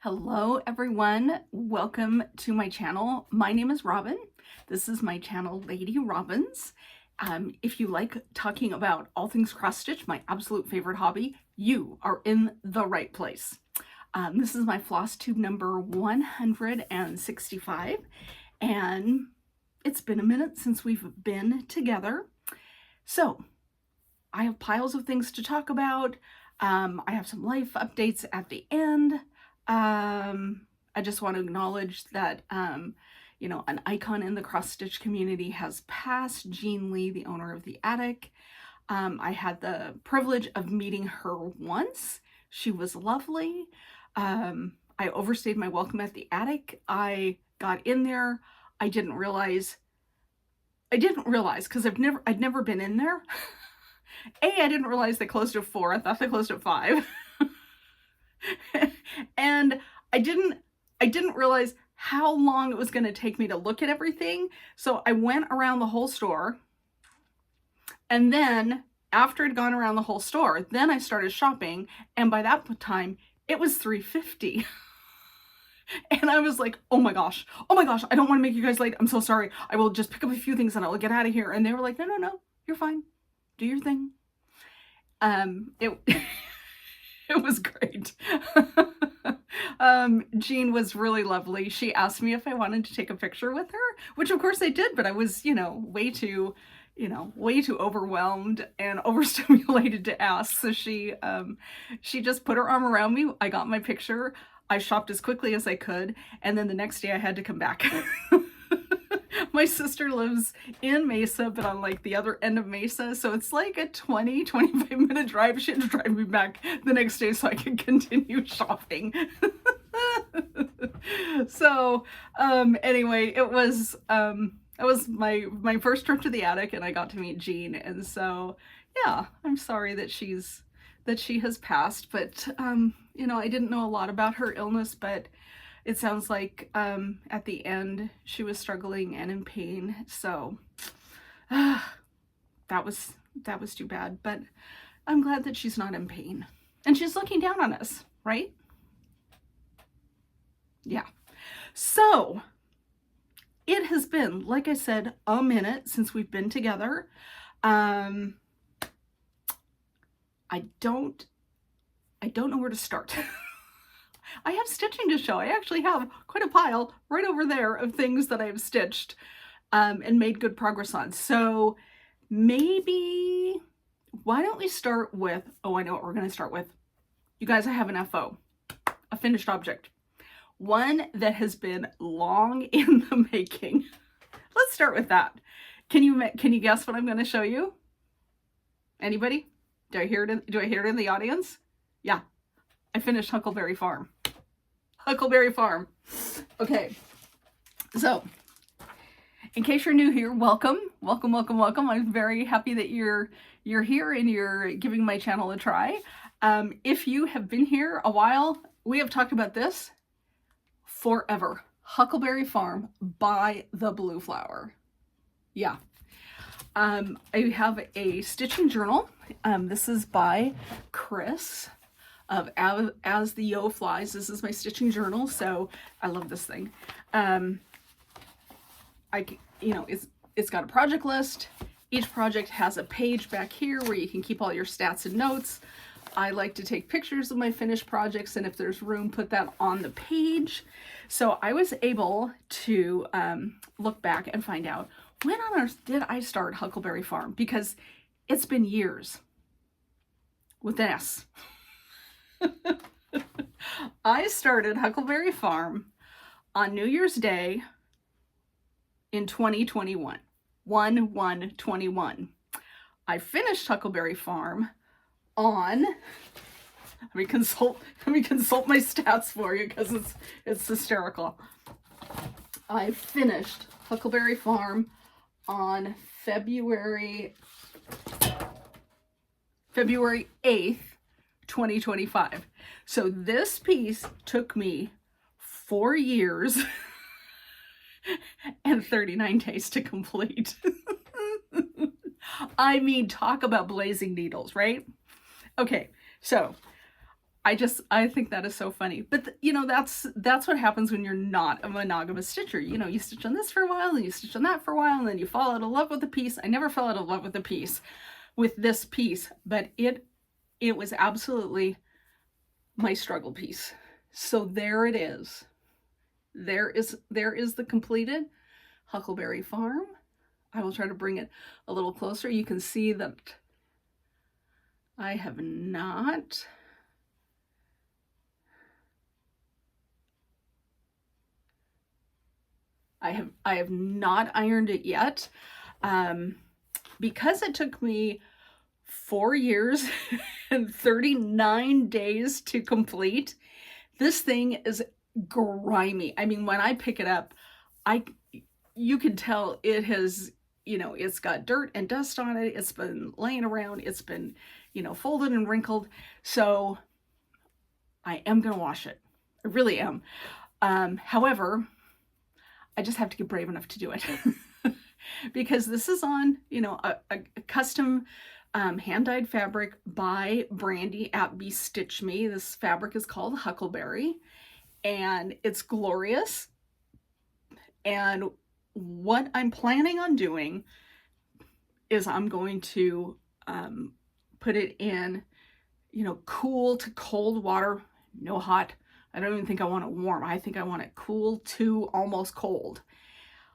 Hello everyone, welcome to my channel. My name is Robin. This is my channel, Lady Robins. If you like talking about all things cross stitch, my absolute favorite hobby, you are in the right place. This is my FlossTube number 165, and it's been a minute since we've been together. So I have piles of things to talk about. I have some life updates at the end. I just want to acknowledge that, you know, an icon in the cross stitch community has passed, Jean Lee, the owner of the attic. I had the privilege of meeting her once. She was lovely. I overstayed my welcome at the attic. I got in there. I didn't realize because I'd never been in there. I didn't realize they closed at 4. I thought they closed at 5. And I didn't realize how long it was going to take me to look at everything. So I went around the whole store, and then after I'd gone around the whole store, then I started shopping, and by that time it was $3.50. And I was like, oh my gosh, I don't want to make you guys late. I'm so sorry. I will just pick up a few things and I'll get out of here. And they were like, no, you're fine. Do your thing. It was great. Jean was really lovely. She asked me if I wanted to take a picture with her, which of course I did, but I was, way too overwhelmed and overstimulated to ask. So she just put her arm around me. I got my picture. I shopped as quickly as I could. And then the next day I had to come back. My sister lives in Mesa, but on like the other end of Mesa. So it's like a 20-25 minute drive. She had to drive me back the next day so I could continue shopping. So anyway, it was my first trip to the attic, and I got to meet Jean. And so yeah, I'm sorry that she has passed, but I didn't know a lot about her illness, but it sounds like at the end she was struggling and in pain. So that was too bad, but I'm glad that she's not in pain and she's looking down on us, right? Yeah. So it has been, like I said, a minute since we've been together. I don't know where to start. I have stitching to show. I actually have quite a pile right over there of things that I've stitched and made good progress on. So maybe, why don't we start with, I know what we're going to start with. You guys, I have an FO, a finished object. One that has been long in the making. Let's start with that. Can you guess what I'm going to show you? Anybody? Do I hear it in the audience? Yeah. I finished Huckleberry Farm. Huckleberry Farm. Okay, so in case you're new here, welcome. I'm very happy that you're here and you're giving my channel a try. If you have been here a while, we have talked about this forever. Huckleberry Farm by the Blue Flower. Yeah. I have a stitching journal. This is by Chris of As the Yo Flies. This is my stitching journal, so I love this thing. It's got a project list. Each project has a page back here where you can keep all your stats and notes. I like to take pictures of my finished projects, and if there's room, put that on the page. So I was able to look back and find out, when on earth did I start Huckleberry Farm? Because it's been years with an S. I started Huckleberry Farm on New Year's Day in 2021, 1/1/21. I finished Huckleberry Farm on, let me consult my stats for you because it's hysterical. I finished Huckleberry Farm on February 8th, 2025. So this piece took me 4 years and 39 days to complete. I mean, talk about blazing needles, right? Okay, so I think that is so funny. But you know, that's what happens when you're not a monogamous stitcher. You know, you stitch on this for a while, and you stitch on that for a while, and then you fall out of love with the piece. I never fell out of love with the piece, with this piece, but it was absolutely my struggle piece. So there it is. There is the completed Huckleberry Farm. I will try to bring it a little closer. You can see that I have not ironed it yet, because it took me 4 years and 39 days to complete. This thing is grimy. I mean, when I pick it up, you can tell it has, you know, it's got dirt and dust on it. It's been laying around. It's been, you know, folded and wrinkled. So I am going to wash it. I really am. However, I just have to get brave enough to do it because this is on, you know, a custom hand-dyed fabric by Brandy at BeStitchMe. This fabric is called Huckleberry, and it's glorious. And what I'm planning on doing is I'm going to put it in, you know, cool to cold water, no hot. I don't even think I want it warm. I think I want it cool to almost cold.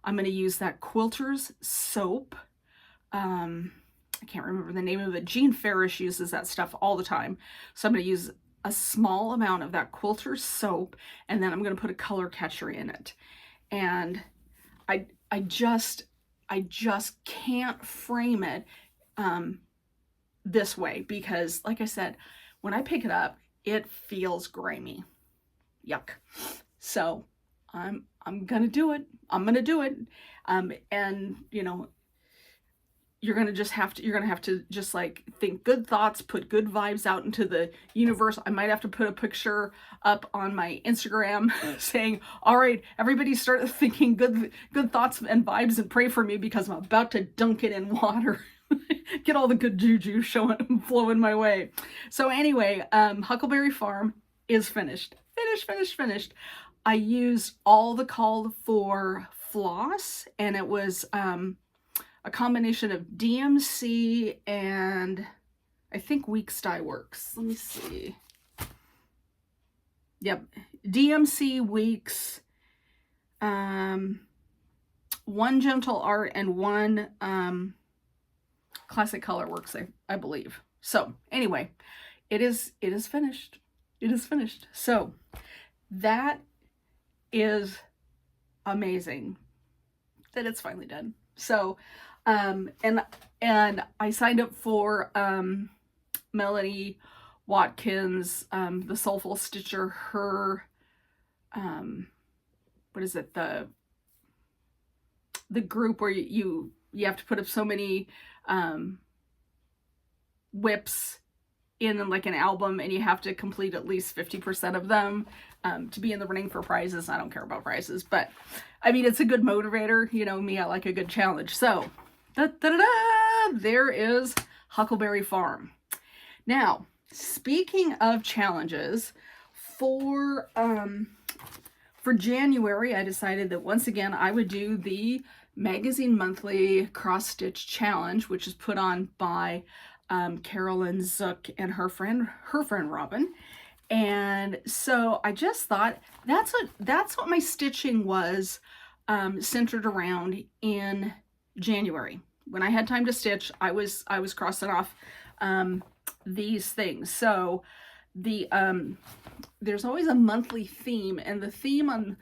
I'm going to use that Quilter's soap. I can't remember the name of it. Jean Farish uses that stuff all the time. So I'm going to use a small amount of that Quilter's soap, and then I'm going to put a color catcher in it. And I just can't frame it this way because, like I said, when I pick it up, it feels grimy. Yuck. So I'm gonna do it. I'm gonna do it. And you know, you're gonna have to just like think good thoughts, put good vibes out into the universe. I might have to put a picture up on my Instagram saying, all right, everybody start thinking good thoughts and vibes and pray for me because I'm about to dunk it in water. Get all the good juju flowing my way. So anyway, Huckleberry Farm is finished. Finished. I used all the called for floss, and it was a combination of DMC and I think Weeks Dye Works. Let me see. Yep, DMC, Weeks, one Gentle Art, and one Classic Color Works, I believe. So anyway, it is finished. It is finished. So that is amazing that it's finally done. So and I signed up for Melanie Watkins, the Soulful Stitcher, her what is it, the group where you have to put up so many whips in like an album, and you have to complete at least 50% of them to be in the running for prizes. I don't care about prizes, but I mean, it's a good motivator. You know me, I like a good challenge. So there is Huckleberry Farm. Now, speaking of challenges, for January, I decided that once again I would do the Magazine Monthly Cross Stitch Challenge, which is put on by Carolyn Zook and her friend Robin. And so I just thought that's what my stitching was centered around in January. When I had time to stitch, I was crossing off these things. So the there's always a monthly theme, and the theme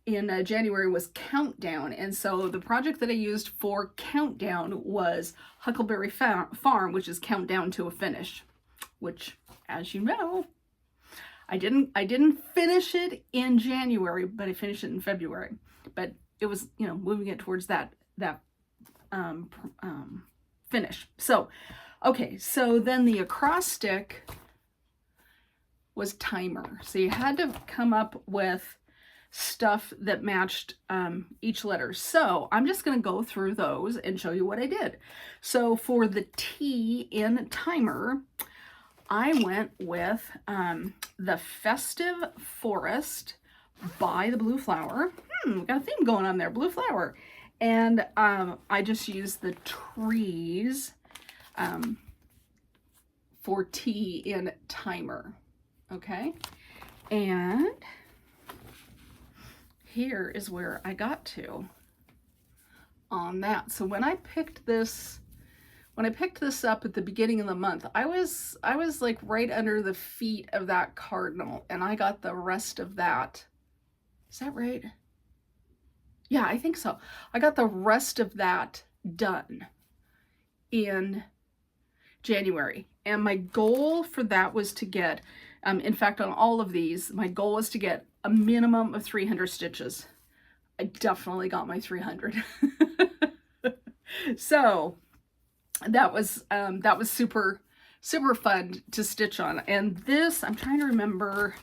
in January was countdown. And so the project that I used for countdown was Huckleberry Farm, which is countdown to a finish, which, as you know, I didn't finish it in January, but I finished it in February. But it was, you know, moving it towards that finish. So, okay, so then the acrostic was timer. So you had to come up with stuff that matched each letter. So I'm just going to go through those and show you what I did. So for the T in timer, I went with the Festive Forest by the Blue Flower. We got a theme going on there, Blue Flower. And I just used the trees for tea in timer. Okay. And here is where I got to on that. So when I picked this up at the beginning of the month, I was like right under the feet of that cardinal, and I got the rest of that. Is that right? Yeah, I think so. I got the rest of that done in January. And my goal for that was to get, in fact, on all of these, my goal was to get a minimum of 300 stitches. I definitely got my 300. So that was super fun to stitch on. And this, I'm trying to remember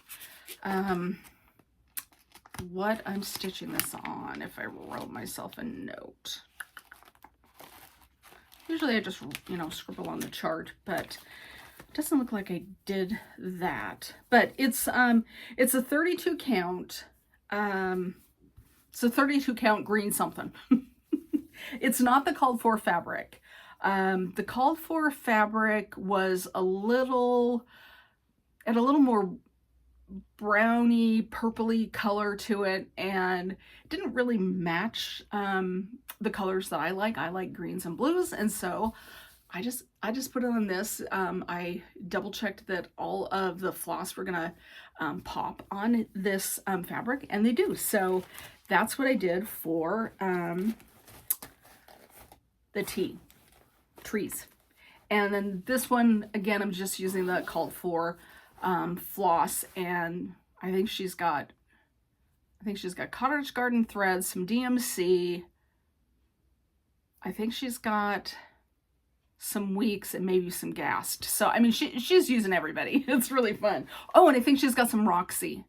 what I'm stitching this on, if I wrote myself a note. Usually I just, you know, scribble on the chart, but it doesn't look like I did that. But it's a 32 count. It's a 32 count green something. It's not the called for fabric. The called for fabric was a little more browny, purpley color to it, and didn't really match the colors that I like. I like greens and blues, and so I just put it on this. I double checked that all of the floss were gonna pop on this fabric, and they do. So that's what I did for the trees. And then this one, again, I'm just using the called for floss, and I think she's got cottage garden threads, some DMC. I think she's got some weeks and maybe some Gast. So I mean, she's using everybody. It's really fun. Oh, and I think she's got some Roxy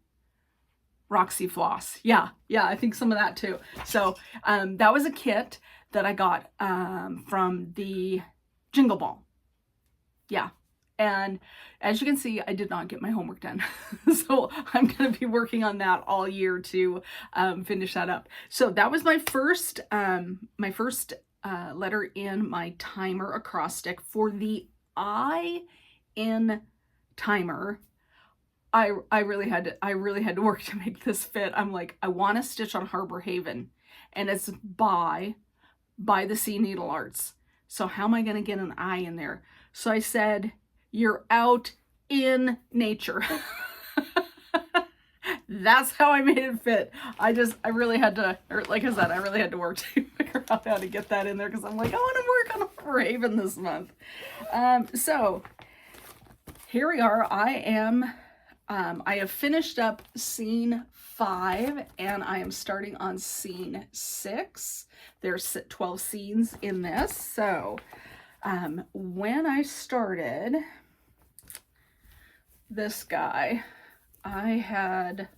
floss. Yeah, I think some of that too. So that was a kit that I got from the Jingle Ball. Yeah. And as you can see, I did not get my homework done. So I'm going to be working on that all year to finish that up. So that was my first letter in my timer acrostic. For the I in timer, I really had to work to make this fit. I'm like, I want to stitch on Harbor Haven, and it's by the Sea NeedleArts. So how am I going to get an I in there? So I said, you're out in nature. That's how I made it fit. I really had to, or like I said, I really had to work to figure out how to get that in there, because I'm like, I want to work on Raven this month. So here we are. I have finished up scene 5, and I am starting on scene 6. There's 12 scenes in this. So when I started this guy, I had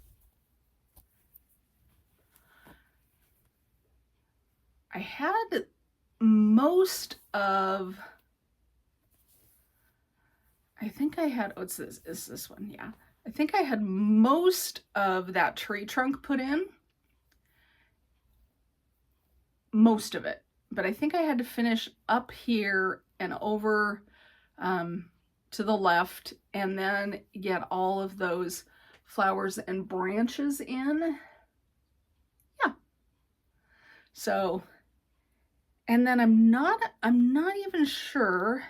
most of, I think I had, oh, it's this, is this one? Yeah. I think I had most of that tree trunk put in. Most of it. But I think I had to finish up here and over to the left, and then get all of those flowers and branches in. Yeah. So, and then I'm not even sure,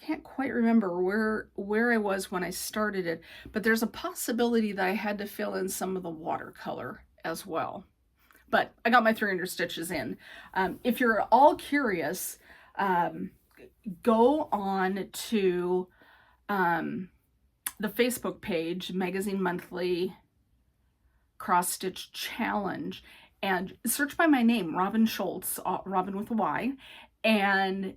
I can't quite remember where I was when I started it, but there's a possibility that I had to fill in some of the watercolor as well. But I got my 300 stitches in. If you're at all curious, go on to the Facebook page, Magazine Monthly Cross Stitch Challenge, and search by my name, Robin Schultz, Robin with a Y, and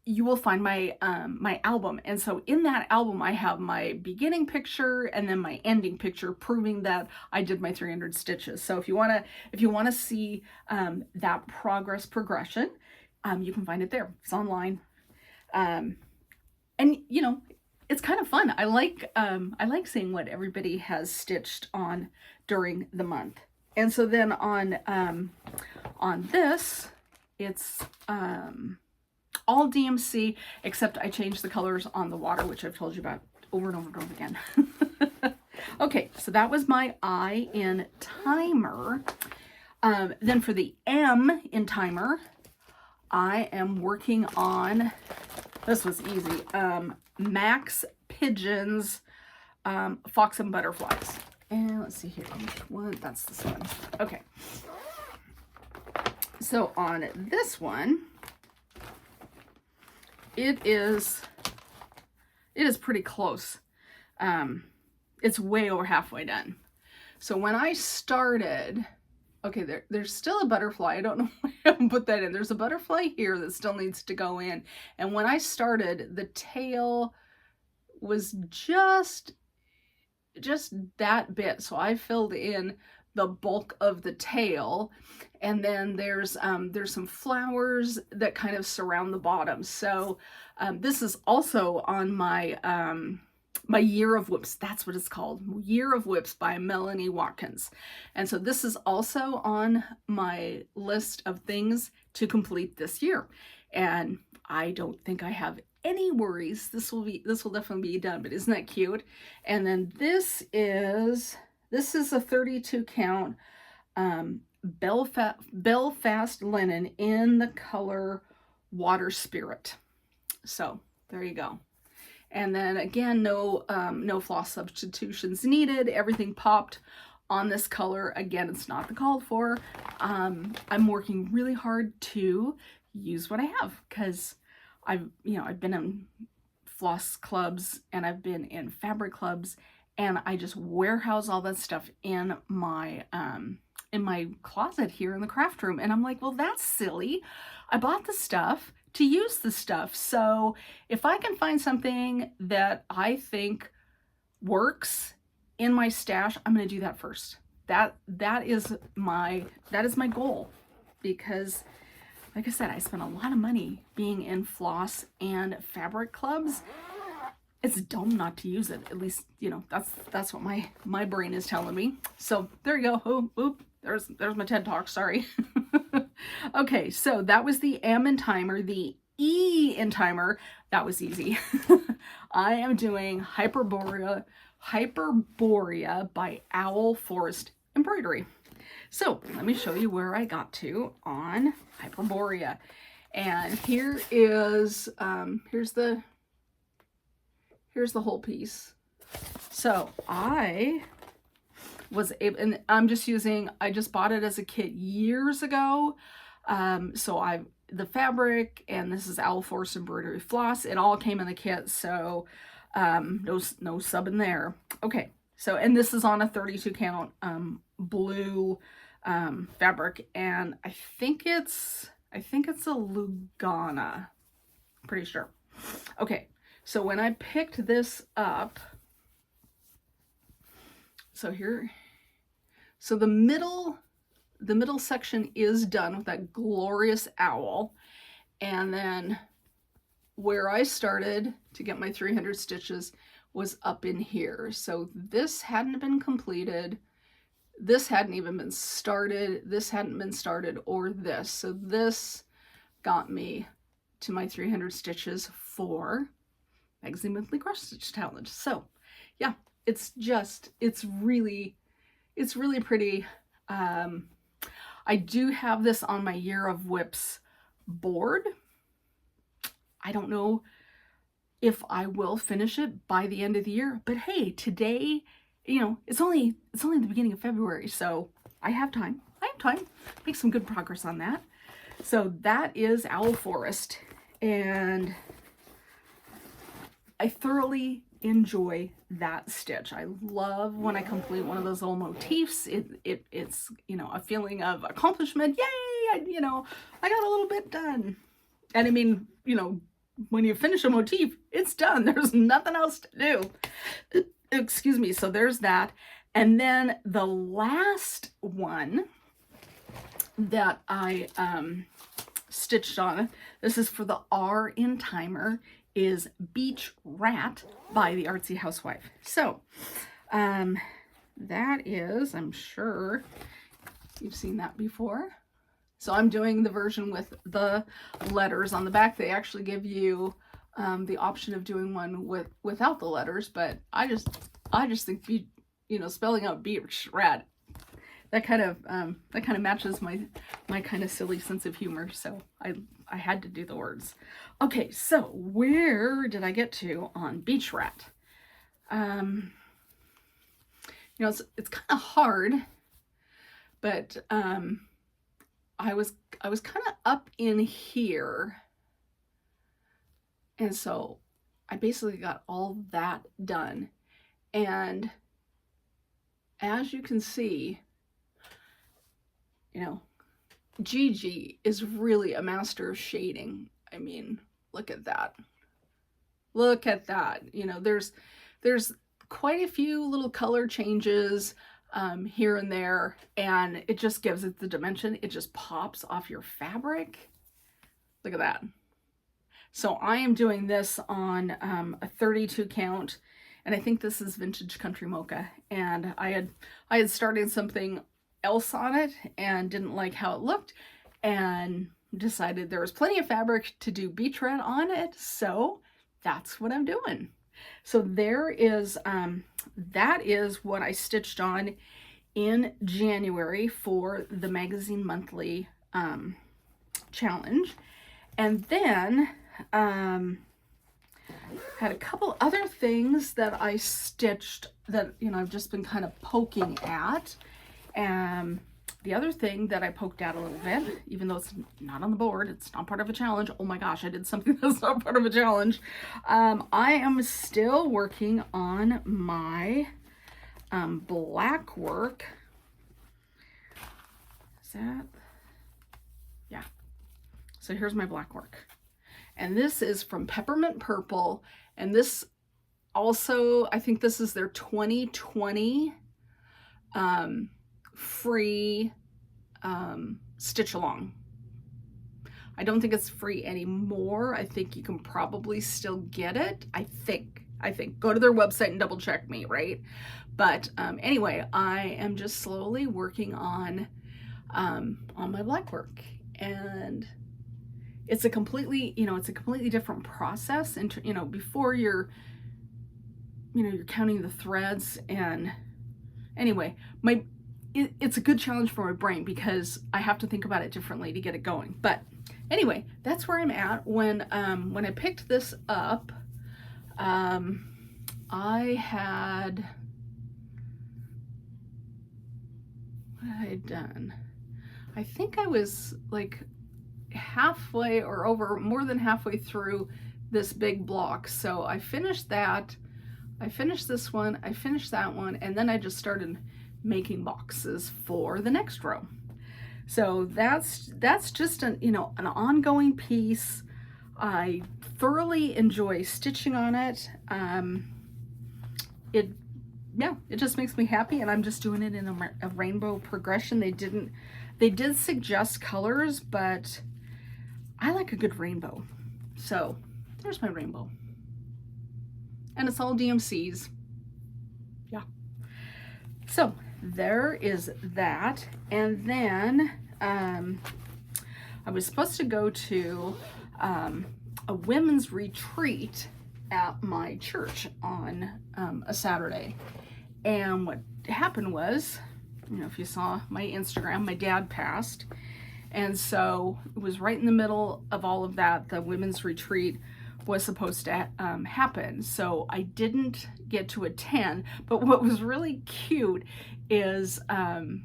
you will find my my album. And so in that album, I have my beginning picture and then my ending picture, proving that I did my 300 stitches. So if you wanna see that progression, you can find it there. It's online. And you know, it's kind of fun. I like seeing what everybody has stitched on during the month. And so then on this, it's all DMC, except I changed the colors on the water, which I've told you about over and over and over again. Okay, so that was my I in timer. Then for the M in timer, I am working on, this was easy, Max Pigeons, Fox and Butterflies. And let's see here, which one? That's this one. Okay. So on this one, it is pretty close. It's way over halfway done. So when I started, okay, there's still a butterfly. I don't know why I haven't put that in. There's a butterfly here that still needs to go in. And when I started, the tail was just that bit. So I filled in the bulk of the tail. And then there's some flowers that kind of surround the bottom. So this is also on my my Year of Whips. That's what it's called. Year of Whips by Melanie Watkins. And so this is also on my list of things to complete this year. And I don't think I have any worries. This will definitely be done, but isn't that cute? And then this is a 32 count Belfast linen in the color Water Spirit. So there you go. And then again, no floss substitutions needed. Everything popped on this color. Again, it's not the called for. I'm working really hard to use what I have, because I've been in floss clubs and I've been in fabric clubs, and I just warehouse all that stuff in my closet here in the craft room. And I'm like, well, that's silly. I bought the stuff to use the stuff. So if I can find something that I think works in my stash, I'm going to do that first. That is my goal, because like I said, I spent a lot of money being in floss and fabric clubs. It's dumb not to use it. At least, that's what my brain is telling me. So there you go. Oh, oop, there's my TED Talk. Sorry. Okay, so that was the M in timer. The E in timer, that was easy. I am doing Hyperboria by Owl Forest Embroidery. So let me show you where I got to on Hyperboria. And here is here's the whole piece. So I was able, and I just bought it as a kit years ago. So the fabric, and this is Owl Forest Embroidery floss. It all came in the kit, so no subbing there. Okay, so, and this is on a 32 count blue fabric, and I think it's a Lugana, pretty sure. Okay, so when I picked this up, so the middle section is done with that glorious owl. And then where I started to get my 300 stitches was up in here. So this hadn't been completed. This hadn't even been started. This hadn't been started, or this. So this got me to my 300 stitches for Magazine Monthly Cross Stitch Challenge. So yeah, it's really pretty. I do have this on my Year of Whips board. I don't know if I will finish it by the end of the year, but hey, today, it's only the beginning of February, so I have time. Make some good progress on that. So that is Owl Forest, and I thoroughly enjoy that stitch. I love when I complete one of those little motifs. It's a feeling of accomplishment. Yay! I got a little bit done. And I mean, when you finish a motif, it's done. There's nothing else to do. Excuse me. So there's that. And then the last one that I stitched on, this is for the R in timer, is Beach Rat by the Artsy Housewife. So that is, I'm sure you've seen that before. So I'm doing the version with the letters on the back. They actually give you the option of doing one without the letters, but I just think, you know, spelling out Beach Rat, that kind of matches my kind of silly sense of humor. So I had to do the words. Okay, so where did I get to on Beach Rat? You know, it's kind of hard, but I was kind of up in here, and so I basically got all that done. And as you can see, you know, Gigi is really a master of shading. I mean, look at that. Look at that. You know, there's quite a few little color changes here and there, and it just gives it the dimension. It just pops off your fabric. Look at that. So I am doing this on a 32 count, and I think this is Vintage Country Mocha, and I had started something else on it and didn't like how it looked, and decided there was plenty of fabric to do Beach Rat on it, so that's what I'm doing. So there is that is what I stitched on in January for the Magazine Monthly challenge. And then had a couple other things that I stitched that, you know, I've just been kind of poking at. The other thing that I poked at a little bit, even though it's not on the board, it's not part of a challenge. Oh my gosh, I did something that's not part of a challenge. I am still working on my black work. Is that? Yeah. So here's my black work. And this is from Peppermint Purple. And this also, I think this is their 2020 free stitch along. I don't think it's free anymore. I think you can probably still get it. I think go to their website and double check me, right? But anyway, I am just slowly working on my black work, and it's a completely, you know, it's a completely different process. And you know, before you're counting the threads, and anyway, it's a good challenge for my brain because I have to think about it differently to get it going. But anyway, that's where I'm at. When I picked this up, I had, what had I done? I think I was like halfway or over, more than halfway through this big block. So I finished that, I finished this one, I finished that one, and then I just started making boxes for the next row. So that's just an ongoing piece. I thoroughly enjoy stitching on it. It just makes me happy, and I'm just doing it in a rainbow progression. They did suggest colors, but I like a good rainbow. So there's my rainbow. And it's all DMCs. Yeah. So there is that. And then I was supposed to go to a women's retreat at my church on a Saturday. And what happened was, you know, if you saw my Instagram, my dad passed. And so it was right in the middle of all of that. The women's retreat was supposed to happen. So I didn't get to attend. But what was really cute is one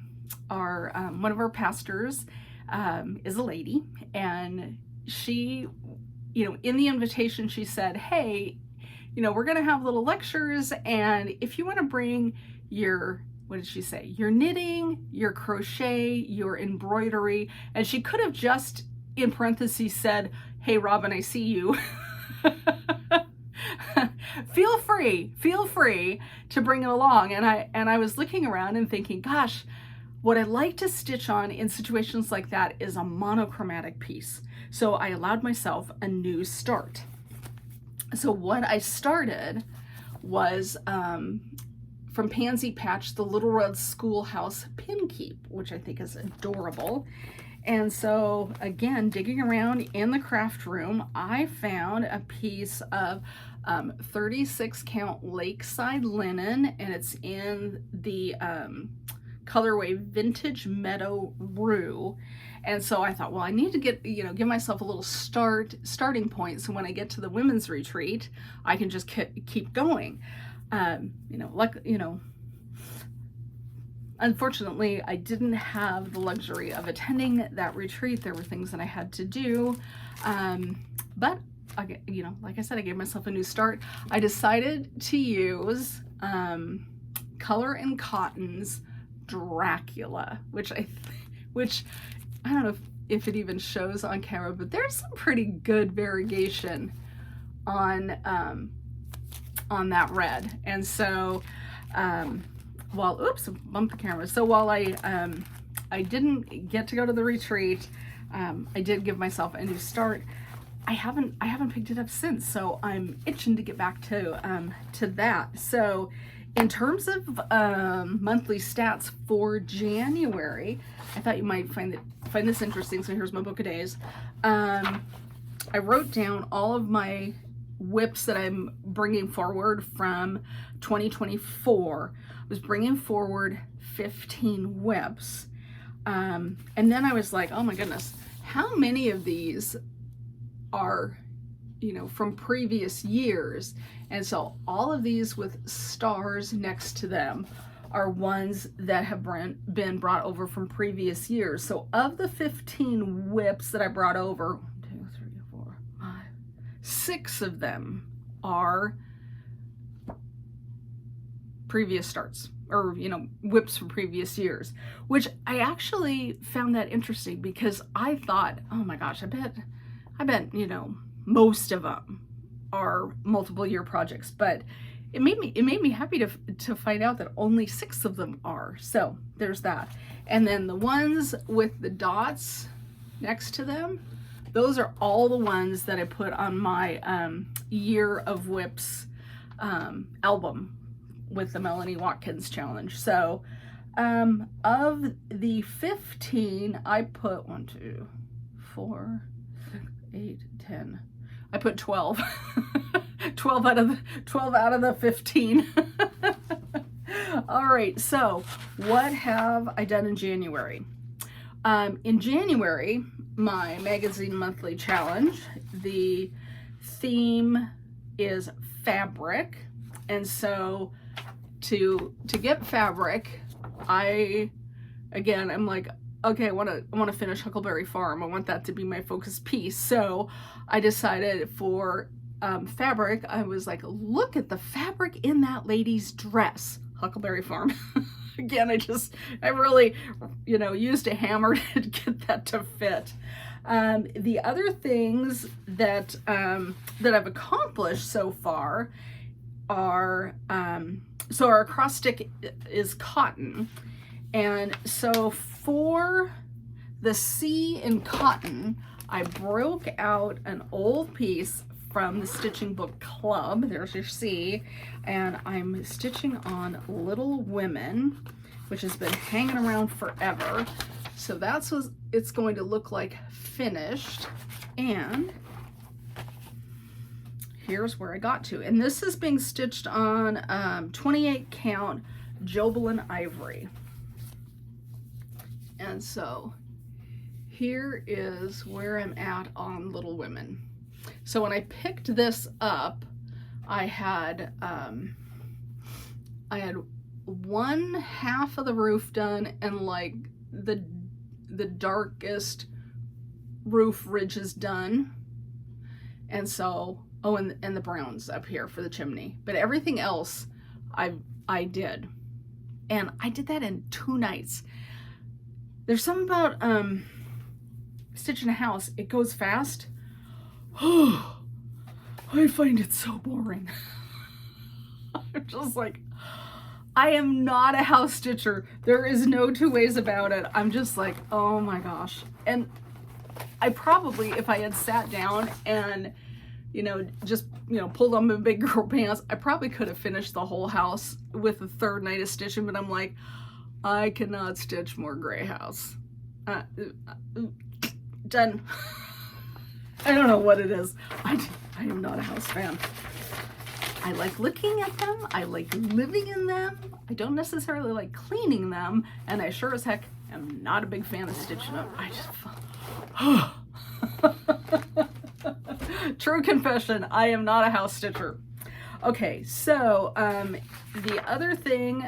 of our pastors is a lady, and she, you know, in the invitation, she said, hey, you know, we're going to have little lectures, and if you want to bring your, what did she say? Your knitting, your crochet, your embroidery. And she could have just, in parentheses, said, hey, Robin, I see you. Feel free to bring it along. And I was looking around and thinking, gosh, what I like to stitch on in situations like that is a monochromatic piece. So I allowed myself a new start. So what I started was from Pansy Patch, the Little Red Schoolhouse Pinkeep, which I think is adorable. And so again, digging around in the craft room, I found a piece of 36 count Lakeside linen, and it's in the colorway Vintage Meadow Rue. And so I thought, well, I need to get, give myself a little starting point, so when I get to the women's retreat, I can just keep going. Unfortunately, I didn't have the luxury of attending that retreat. There were things that I had to do, but like I said, I gave myself a new start. I decided to use Color and Cotton's Dracula, which I don't know if it even shows on camera, but there's some pretty good variegation on that red. And so oops, bumped the camera. So while I didn't get to go to the retreat, I did give myself a new start. I haven't picked it up since, so I'm itching to get back to that. So in terms of monthly stats for January, I thought you might find this interesting. So here's my book of days. I wrote down all of my whips that I'm bringing forward from 2024. I was bringing forward 15 whips. And then I was like, oh my goodness, how many of these are, from previous years? And so all of these with stars next to them are ones that have been brought over from previous years. So of the 15 whips that I brought over, 1, 2, 3, 4, 5, 6 of them are previous starts, or whips from previous years, which I actually found that interesting, because I thought, oh my gosh, I bet most of them are multiple year projects, but it made me happy to find out that only 6 of them are. So there's that. And then the ones with the dots next to them, those are all the ones that I put on my Year of Whips album with the Melanie Watkins challenge. So of the 15, I put 1, 2, 4, 6, 8, 10. I put 12. 12 out of the 15. All right, so what have I done in January? In January, my magazine monthly challenge, the theme is fabric. And so to get fabric, I'm like, okay, I want to finish Huckleberry Farm. I want that to be my focus piece. So I decided for fabric, I was like, look at the fabric in that lady's dress, Huckleberry Farm. Again, I really, used a hammer to get that to fit. The other things that I've accomplished so far are, so our acrostic is cotton. And so for the C in cotton, I broke out an old piece from the Stitching Book Club. There's your C. And I'm stitching on Little Women, which has been hanging around forever. So that's what it's going to look like finished. And here's where I got to. And this is being stitched on 28 count Jobelin Ivory. And so here is where I'm at on Little Women. So when I picked this up, I had one half of the roof done, and like the darkest roof ridges done. And so, oh, and the browns up here for the chimney. But everything else I did. And I did that in 2 nights. There's something about stitching a house. It goes fast. Oh, I find it so boring. I'm just like, I am not a house stitcher. There is no 2 ways about it. I'm just like, oh my gosh. And I probably, if I had sat down and, you know, just, you know, pulled on my big girl pants. I probably could have finished the whole house with the third night of stitching, but I'm like, I cannot stitch more gray house. Done. I don't know what it is. I am not a house fan. I like looking at them. I like living in them. I don't necessarily like cleaning them. And I sure as heck am not a big fan of stitching them. I just... True confession, I am not a house stitcher. Okay, so the other thing,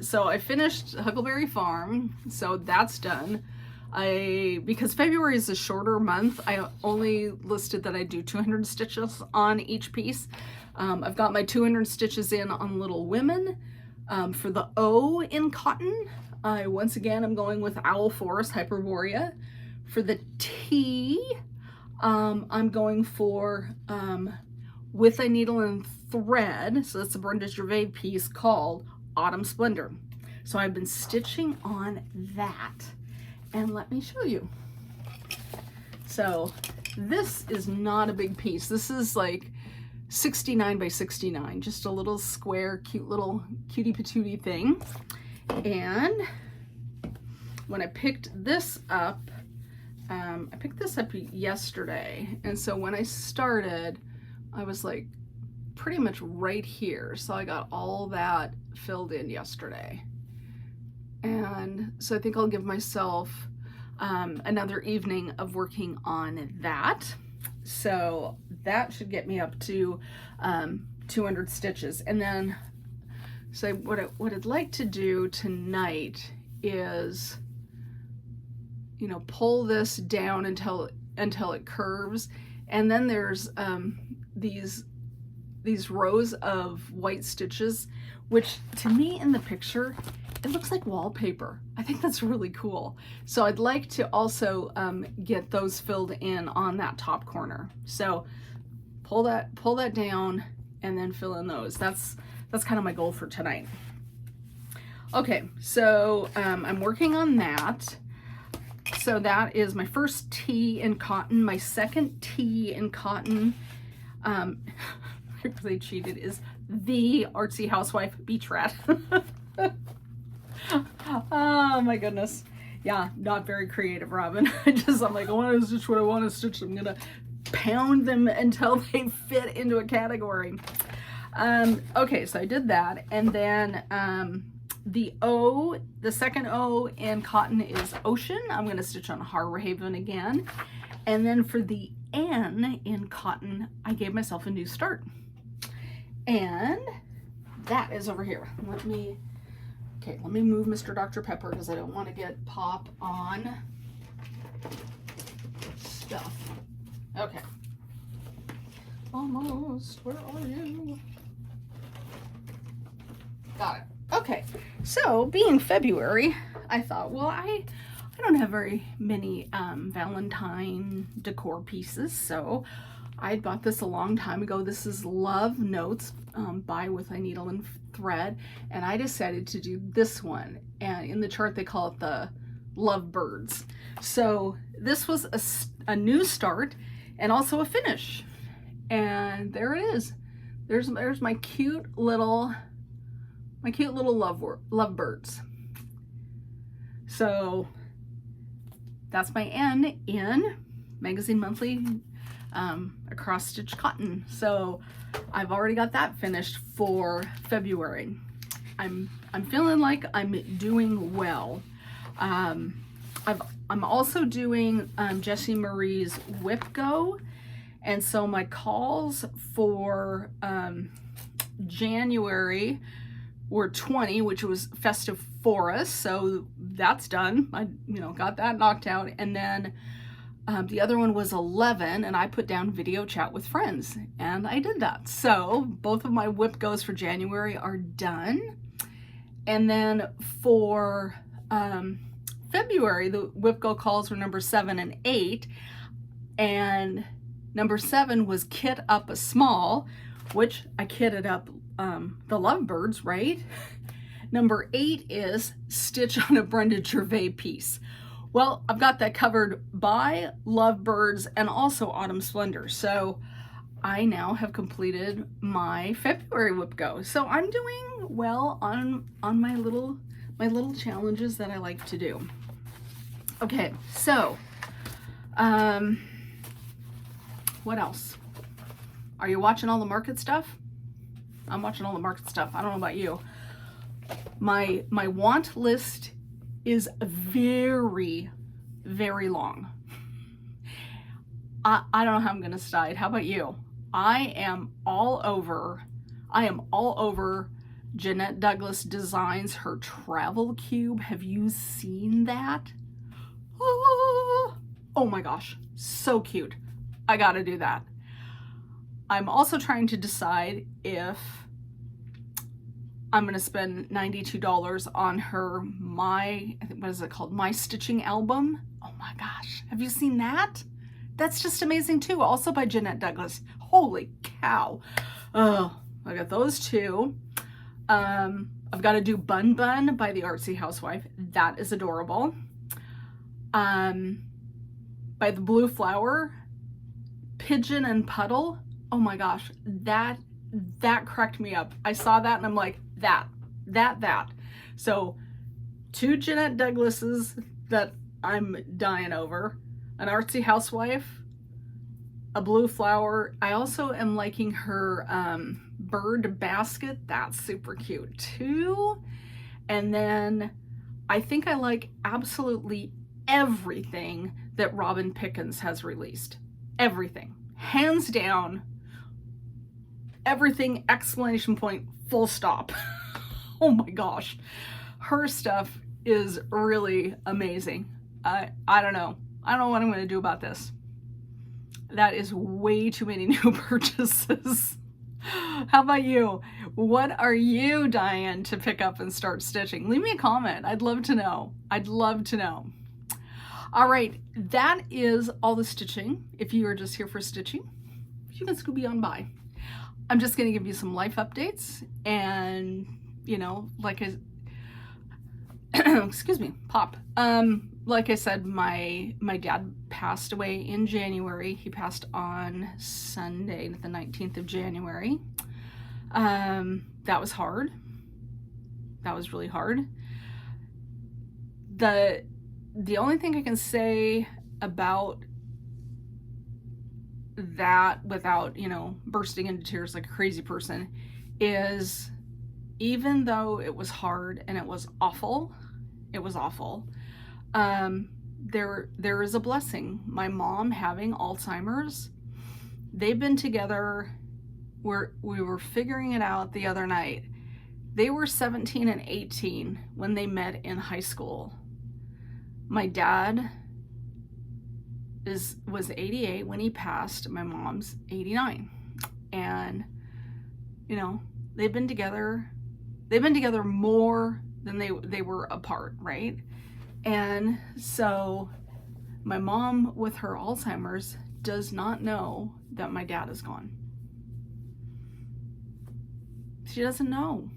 so I finished Huckleberry Farm, so that's done. Because February is a shorter month, I only listed that I do 200 stitches on each piece. I've got my 200 stitches in on Little Women. For the O in cotton, once again, I'm going with Owl Forest Hyperboria. For the T, I'm going for with a needle and thread, so that's a Brenda Gervais piece called Autumn Splendor. So I've been stitching on that, and let me show you. So this is not a big piece. This is like 69 by 69, just a little square, cute little cutie patootie thing. And when I picked this up, I picked this up yesterday, and so when I started, I was like pretty much right here. So I got all that filled in yesterday. And so I think I'll give myself another evening of working on that. So that should get me up to 200 stitches. And then, so what I'd like to do tonight is, you know, pull this down until it curves. And then there's these rows of white stitches, which to me in the picture, it looks like wallpaper. I think that's really cool. So I'd like to also get those filled in on that top corner. So pull that down and then fill in those. That's kind of my goal for tonight. Okay, so I'm working on that. So that is my first T in cotton. My second T in cotton, they cheated, is the Artsy Housewife Beach Rat. Oh my goodness. Yeah, not very creative, Robin. I'm like, I want to stitch what I want to stitch. I'm gonna pound them until they fit into a category. Okay, so I did that, and then the O, the second O in cotton is Ocean. I'm gonna stitch on Harbor Haven again. And then for the N in cotton, I gave myself a new start. And that is over here. Let me move Mr. Dr. Pepper because I don't want to get pop on stuff. Okay. Almost. Where are you? Got it. Okay. So, being February, I thought, well, I don't have very many Valentine decor pieces, so I bought this a long time ago. This is Love Notes by With a Needle and Thread, and I decided to do this one, and in the chart they call it the Love Birds. So this was a new start and also a finish, and there it is. There's my cute little love birds. So that's my N in Magazine Monthly Across Stitch Cotton. So I've already got that finished for February. I'm feeling like I'm doing well. I'm also doing Jessie Marie's Whip Go, and so my calls for January were 20, which was Festive for us, so that's done. I got that knocked out, and then the other one was 11, and I put down video chat with friends, and I did that. So both of my whip goes for January are done. And then for February, the whip go calls were number 7 and 8, and number 7 was Kit Up a Small, which I kitted up the Lovebirds, right? Number 8 is Stitch on a Brenda Gervais piece. Well, I've got that covered by Lovebirds and also Autumn Splendor. So I now have completed my February whip go. So I'm doing well on my little challenges that I like to do. Okay, so what else? Are you watching all the market stuff? I'm watching all the market stuff. I don't know about you. My want list is very, very long. I don't know how I'm gonna decide. How about you? I am all over Jeanette Douglas Designs, her travel cube. Have you seen that? Oh my gosh, so cute. I gotta do that. I'm also trying to decide if I'm gonna spend $92 on her what is it called? My Stitching album. Oh my gosh, have you seen that? That's just amazing too. Also by Jeanette Douglas. Holy cow. Oh, I got those two. I've got to do Bun Bun by the Artsy Housewife. That is adorable. By the Blue Flower, Pigeon and Puddle. Oh my gosh, that cracked me up. I saw that and I'm like, that. So 2 Jeanette Douglases that I'm dying over. An Artsy Housewife, a Blue Flower. I also am liking her bird basket. That's super cute too. And then I think I like absolutely everything that Robin Pickens has released. Everything. Hands down. Everything, exclamation point, full stop. Oh my gosh. Her stuff is really amazing. I don't know. I don't know what I'm going to do about this. That is way too many new purchases. How about you? What are you dying to pick up and start stitching? Leave me a comment. I'd love to know. I'd love to know. All right, that is all the stitching. If you are just here for stitching, you can Scooby on by. I'm just going to give you some life updates and, you know, like excuse me, pop. Like I said, my dad passed away in January. He passed on Sunday, the 19th of January. That was hard. That was really hard. The only thing I can say about that without, you know, bursting into tears like a crazy person is even though it was hard and it was awful, there is a blessing. My mom having Alzheimer's, they've been together. We were figuring it out the other night. They were 17 and 18 when they met in high school. My dad was 88 when he passed. My mom's 89. And, you know, they've been together more than they were apart, right? And so my mom with her Alzheimer's does not know that my dad is gone. She doesn't know.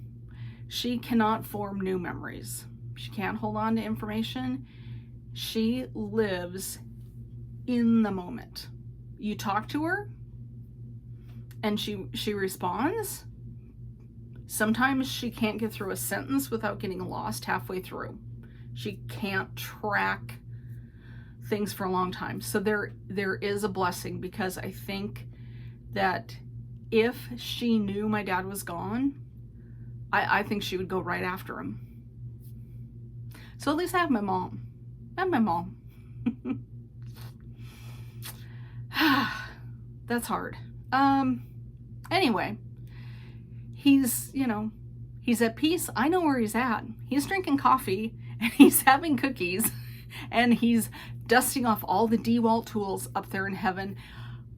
She cannot form new memories. She can't hold on to information. She lives in the moment. You talk to her and she responds. Sometimes she can't get through a sentence without getting lost halfway through. She can't track things for a long time. So there is a blessing, because I think that if she knew my dad was gone, I think she would go right after him. So at least I have my mom. I have my mom. That's hard. Anyway, he's at peace. I know where he's at. He's drinking coffee and he's having cookies and he's dusting off all the DeWalt tools up there in heaven.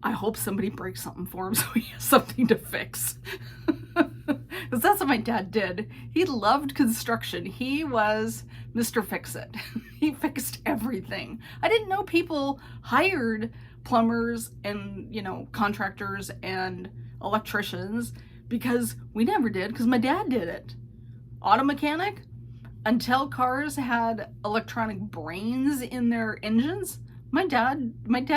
I hope somebody breaks something for him so he has something to fix. Because that's what my dad did. He loved construction. He was Mr. Fix-It. He fixed everything. I didn't know people hired plumbers and, contractors and electricians, because we never did, because my dad did it. Auto mechanic, until cars had electronic brains in their engines, my dad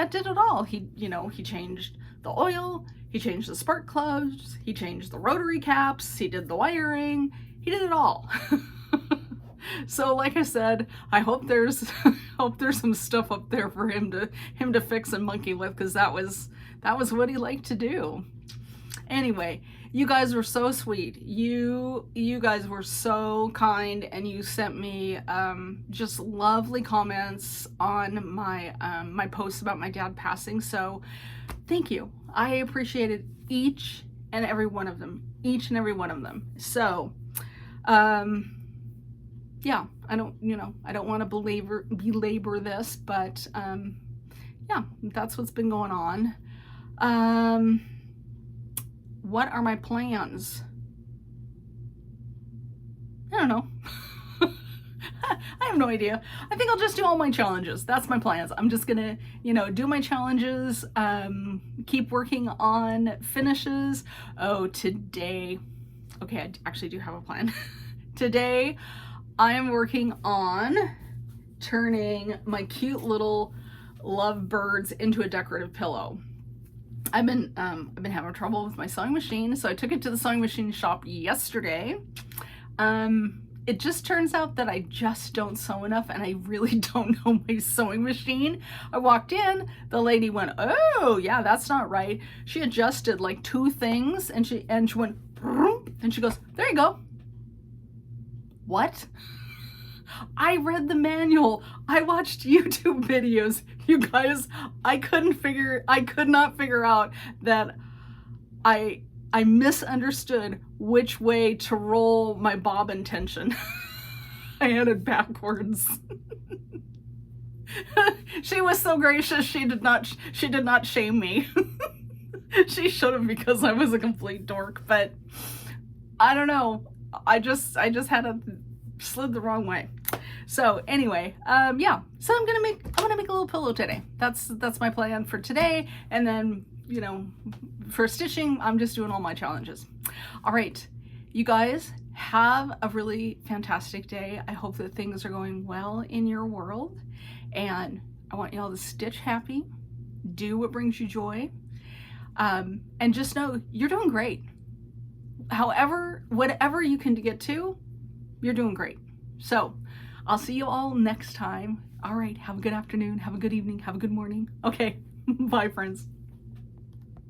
did it all. He changed the oil, He changed the spark plugs, he changed the rotary caps, he did the wiring, he did it all. So like I said, I hope there's some stuff up there for him to fix and monkey with, because that was what he liked to do. Anyway, you guys were so sweet. You guys were so kind, and you sent me just lovely comments on my my posts about my dad passing. So thank you. I appreciated each and every one of them. So yeah, I don't want to belabor this, but yeah, that's what's been going on. What are my plans? I don't know. I have no idea. I think I'll just do all my challenges. That's my plans. I'm just gonna, do my challenges, keep working on finishes. Oh, today, okay, I actually do have a plan. Today, I am working on turning my cute little lovebirds into a decorative pillow. I've been having trouble with my sewing machine, so I took it to the sewing machine shop yesterday. It just turns out that I just don't sew enough, and I really don't know my sewing machine. I walked in, the lady went, "Oh, yeah, that's not right." She adjusted like 2 things, and she went, and she goes, "There you go." What? I read the manual. I watched YouTube videos. You guys, I could not figure out that I misunderstood which way to roll my bobbin tension. I had it backwards. She was so gracious. She did not shame me. She should have, because I was a complete dork, but I don't know. I just had a slid the wrong way. So anyway, yeah. So I'm gonna make a little pillow today. That's my plan for today. And then, for stitching, I'm just doing all my challenges. All right, you guys have a really fantastic day. I hope that things are going well in your world, and I want y'all to stitch happy, do what brings you joy, and just know you're doing great. Whatever you can get to, you're doing great. So I'll see you all next time. All right, have a good afternoon, have a good evening, have a good morning. Okay, bye friends.